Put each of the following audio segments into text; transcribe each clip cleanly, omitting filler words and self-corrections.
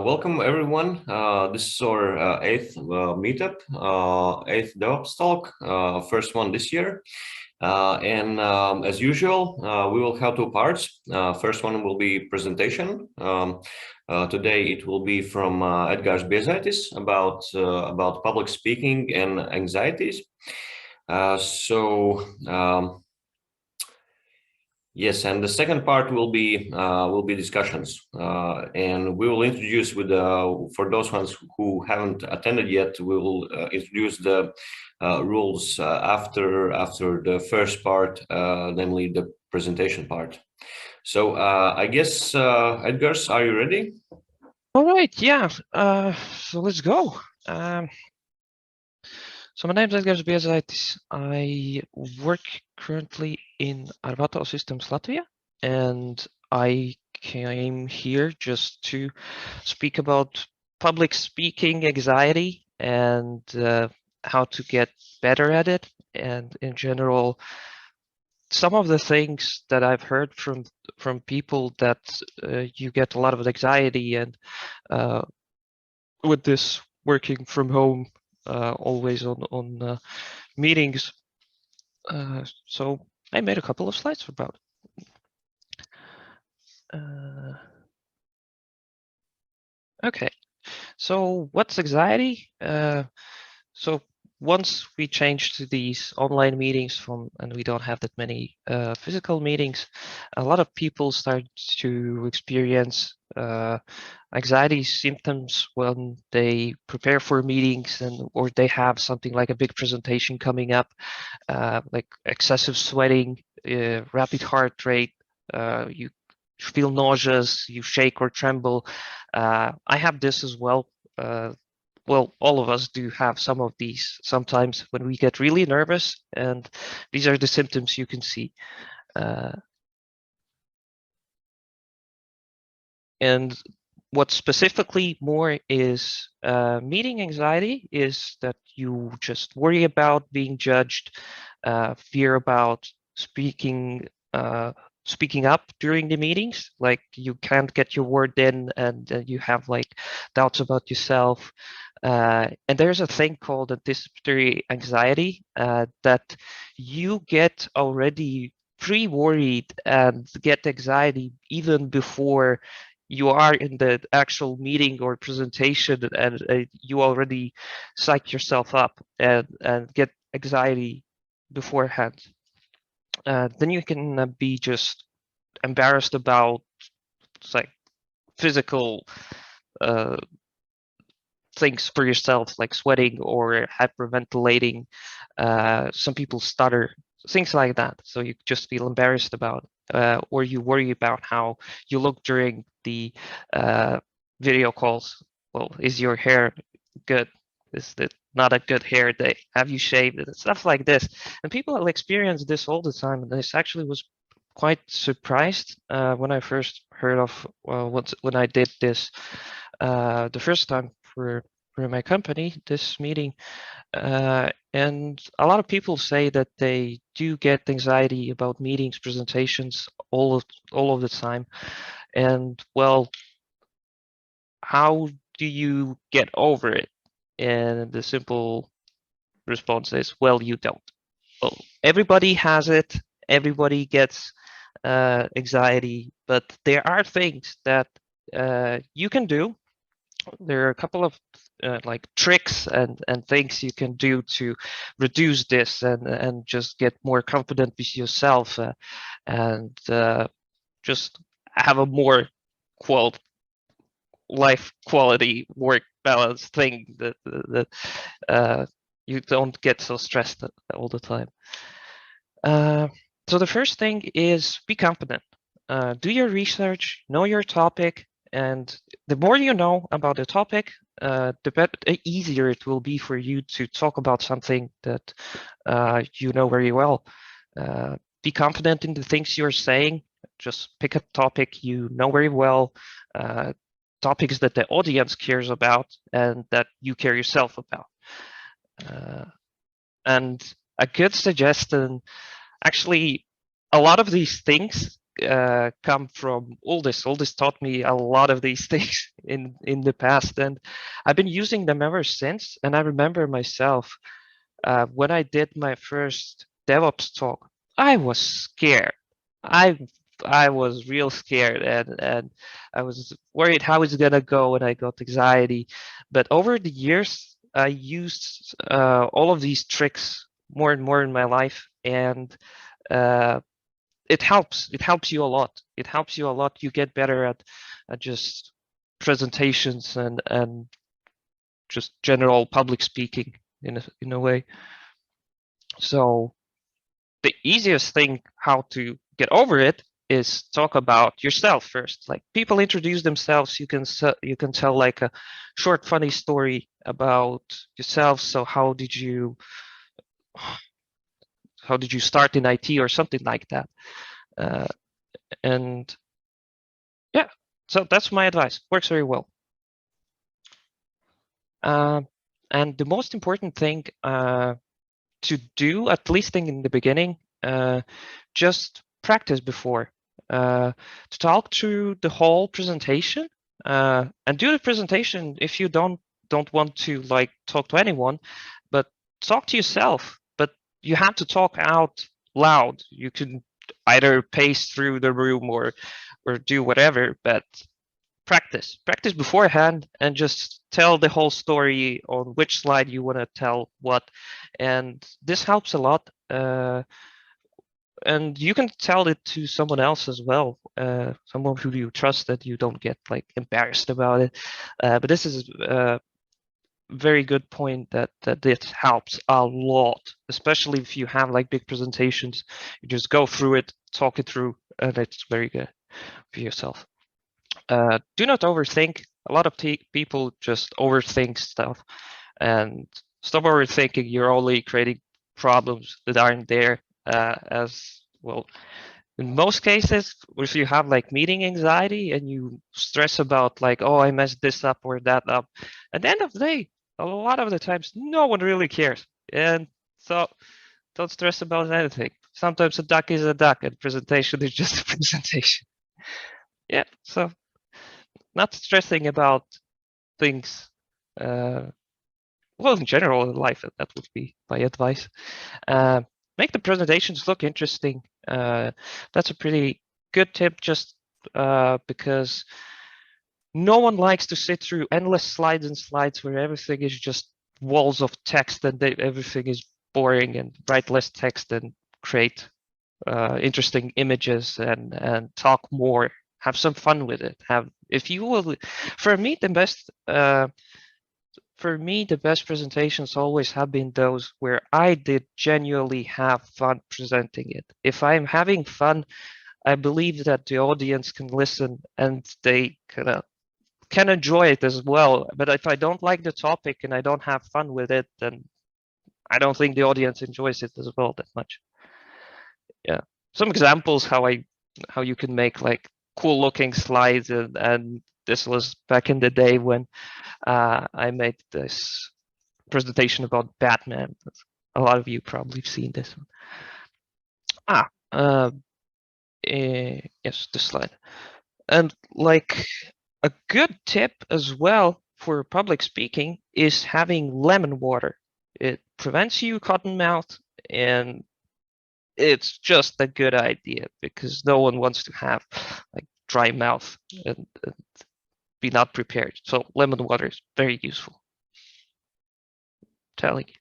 Welcome everyone. This is our eighth meetup, eighth DevOps talk, first one this year. And as usual, we will have two parts. First one will be presentation. Today it will be from Edgars Biezaitis about public speaking and anxieties. Yes, and the second part will be discussions, and we will introduce for those ones who haven't attended yet, we will introduce the rules after the first part, namely the presentation part. So I guess Edgars, are you ready? All right, yeah. So let's go. So my name is Edgars Biezaitis. I work currently in Arvato Systems Latvia, and I came here just to speak about public speaking anxiety and how to get better at it, and in general, some of the things that I've heard from people that you get a lot of anxiety and with this working from home, always on meetings. So I made a couple of slides about it. Okay, so what's anxiety? So once we change to these online meetings and we don't have that many physical meetings, a lot of people start to experience anxiety symptoms when they prepare for meetings or they have something like a big presentation coming up, like excessive sweating, rapid heart rate, you feel nauseous, you shake or tremble. I have this as well. Well, all of us do have some of these sometimes when we get really nervous, and these are the symptoms you can see. And what specifically more is meeting anxiety is that you just worry about being judged, fear about speaking up during the meetings, like you can't get your word in and you have like doubts about yourself. And there's a thing called anticipatory anxiety that you get already pre-worried and get anxiety even before you are in the actual meeting or presentation, and you already psych yourself up and get anxiety beforehand. Then you can be just embarrassed about like physical things for yourself, like sweating or hyperventilating. Some people stutter, things like that. So you just feel embarrassed about or you worry about how you look during the video calls. Well, is your hair good? Is it not a good hair day? Have you shaved? Stuff like this. And people will experience this all the time. And this actually was quite surprised when I first heard of when I did this the first time for my company, this meeting. And a lot of people say that they do get anxiety about meetings, presentations, all of the time. And well, how do you get over it? And the simple response is, well, you don't. Well, everybody has it. Everybody gets anxiety, but there are things that you can do. There are a couple of like tricks and things you can do to reduce this and just get more confident with yourself and just have a more life quality work balance thing that you don't get so stressed all the time. So the first thing is be confident. Do your research, know your topic, and the more you know about the topic, the easier it will be for you to talk about something that you know very well. Be confident in the things you're saying. Just pick a topic you know very well, topics that the audience cares about and that you care yourself about. And a good suggestion, actually, a lot of these things come from Oldest. Oldest taught me a lot of these things in the past, and I've been using them ever since. And I remember myself when I did my first DevOps talk, I was scared. I I was real scared, and I was worried how it's gonna go, and I got anxiety. But over the years, I used all of these tricks more and more in my life, and it helps. It helps you a lot. It helps you a lot. You get better at just presentations and just general public speaking in a way. So the easiest thing how to get over it is talk about yourself first. Like, people introduce themselves, you can tell like a short funny story about yourself. So how did you start in IT or something like that? And yeah, so that's my advice. Works very well. And the most important thing to do, at least in the beginning, just practice before. To talk through the whole presentation and do the presentation if you don't want to like talk to anyone, but talk to yourself. But you have to talk out loud. You can either pace through the room or do whatever, but practice beforehand and just tell the whole story on which slide you want to tell what, and this helps a lot. And you can tell it to someone else as well, someone who you trust, that you don't get like embarrassed about it. But this is a very good point, that it helps a lot, especially if you have like big presentations. You just go through it, talk it through, and it's very good for yourself. Do not overthink. A lot of people just overthink stuff, and stop overthinking. You're only creating problems that aren't there. As well, in most cases, if you have like meeting anxiety and you stress about like, oh, I messed this up or that up, at the end of the day, a lot of the times, no one really cares. And so don't stress about anything. Sometimes a duck is a duck, and presentation is just a presentation. Yeah, so not stressing about things. Well, in general in life, that would be my advice. Make the presentations look interesting. That's a pretty good tip, just because no one likes to sit through endless slides and slides where everything is just walls of text and everything is boring, and write less text and create interesting images and talk more. Have some fun with it. If you will, for me the best presentations always have been those where I did genuinely have fun presenting it. If I'm having fun, I believe that the audience can listen and they can enjoy it as well. But if I don't like the topic and I don't have fun with it, then I don't think the audience enjoys it as well that much. Yeah, some examples how you can make like cool looking slides, and this was back in the day when I made this presentation about Batman. A lot of you probably have seen this one. Yes, this slide. And like a good tip as well for public speaking is having lemon water. It prevents you cotton mouth, and it's just a good idea because no one wants to have like dry mouth and be not prepared. So lemon water is very useful. Telling you.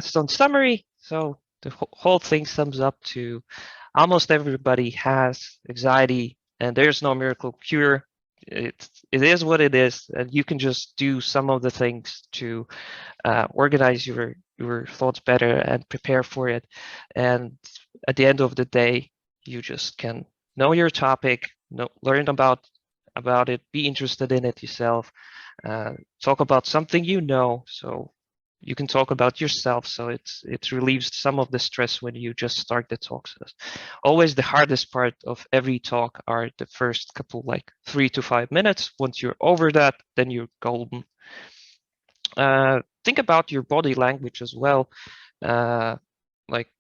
So in summary, so the whole thing sums up to almost everybody has anxiety, and there's no miracle cure. It is what it is, and you can just do some of the things to organize your thoughts better and prepare for it. And at the end of the day, you just can know your topic, learn about it, be interested in it yourself, talk about something you know, so you can talk about yourself, so it relieves some of the stress when you just start the talks. Always the hardest part of every talk are the first couple, like 3 to 5 minutes. Once you're over that, then you're golden. Think about your body language as well. Like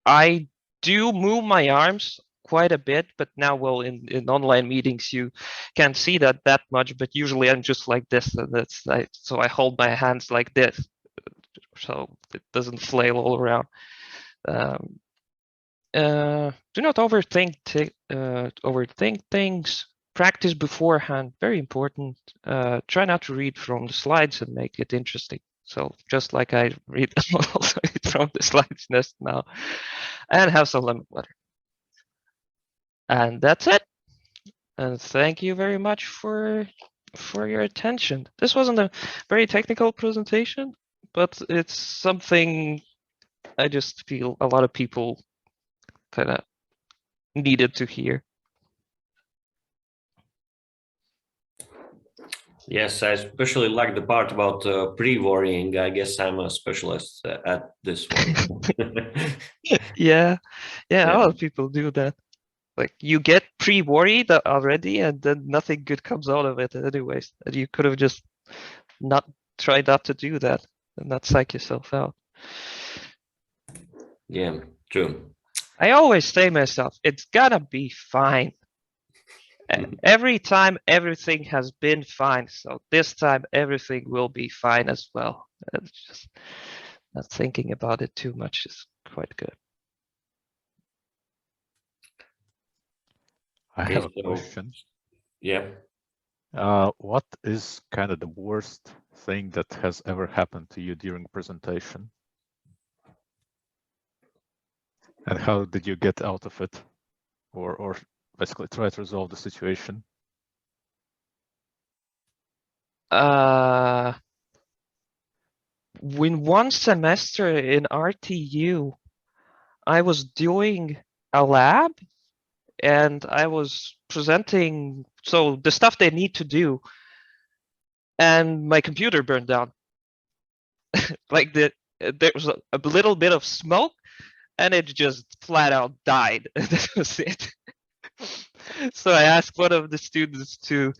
I do move my arms quite a bit, but now, well, in online meetings you can't see that much, but usually I'm just like this, and that's like, so I hold my hands like this, so it doesn't flail all around. Do not overthink things. Practice beforehand, very important. Try not to read from the slides and make it interesting. So just like I read from the slides now, and have some lemon water. And that's it. And thank you very much for your attention. This wasn't a very technical presentation, but it's something I just feel a lot of people kind of needed to hear. Yes, I especially like the part about pre-worrying. I guess I'm a specialist at this one. Yeah, a lot of people do that. Like, you get pre-worried already, and then nothing good comes out of it anyways. And you could have just not tried not to do that and not psych yourself out. Yeah, true. I always say myself, it's gonna be fine. Every time everything has been fine, so this time everything will be fine as well. And just not thinking about it too much is quite good. I have a question. Yeah. What is kind of the worst thing that has ever happened to you during presentation? And how did you get out of it? Or basically try to resolve the situation? When one semester in RTU, I was doing a lab and I was presenting, so the stuff they need to do, and my computer burned down. Like there was a little bit of smoke and it just flat out died. That was it. So I asked one of the students to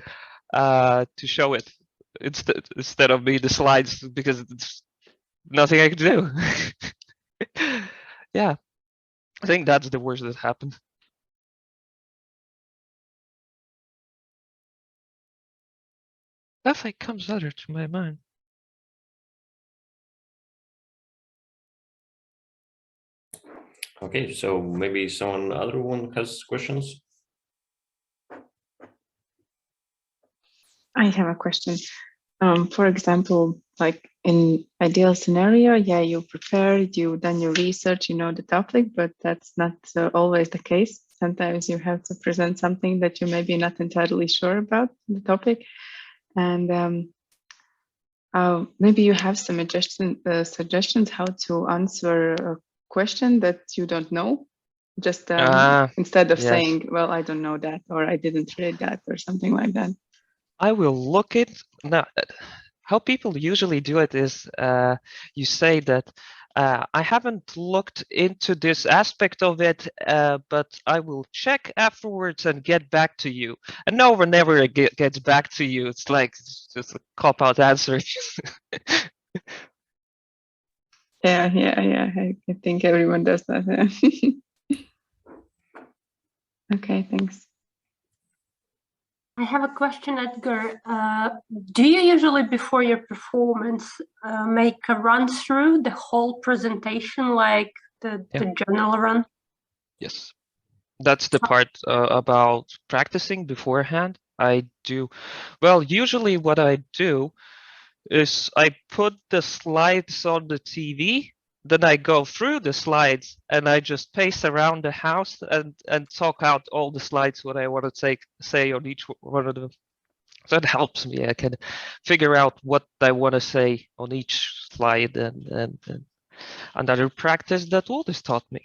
show it instead of me the slides, because it's nothing I could do. Yeah, I think that's the worst that happened. Nothing comes other to my mind. Okay, so maybe other one has questions. I have a question. For example, like in ideal scenario, yeah, you prepared, you done your research, you know the topic, but that's not always the case. Sometimes you have to present something that you maybe not entirely sure about the topic, and maybe you have some suggestions how to answer a question that you don't know. Just instead of saying, well, I don't know that, or I didn't read that, or something like that. I will look it now. How people usually do it is you say that I haven't looked into this aspect of it, but I will check afterwards and get back to you. And no one never gets back to you. It's like just a cop-out answer. Yeah. I think everyone does that. Yeah. Okay, thanks. I have a question, Edgar. Do you usually, before your performance, make a run through the whole presentation, like the general run? Yes, that's the part about practicing beforehand. I do. Well, usually what I do is I put the slides on the TV, then I go through the slides and I just pace around the house and talk out all the slides what I want to say on each one of them. So it helps me. I can figure out what I want to say on each slide, and another practice that Waldis taught me.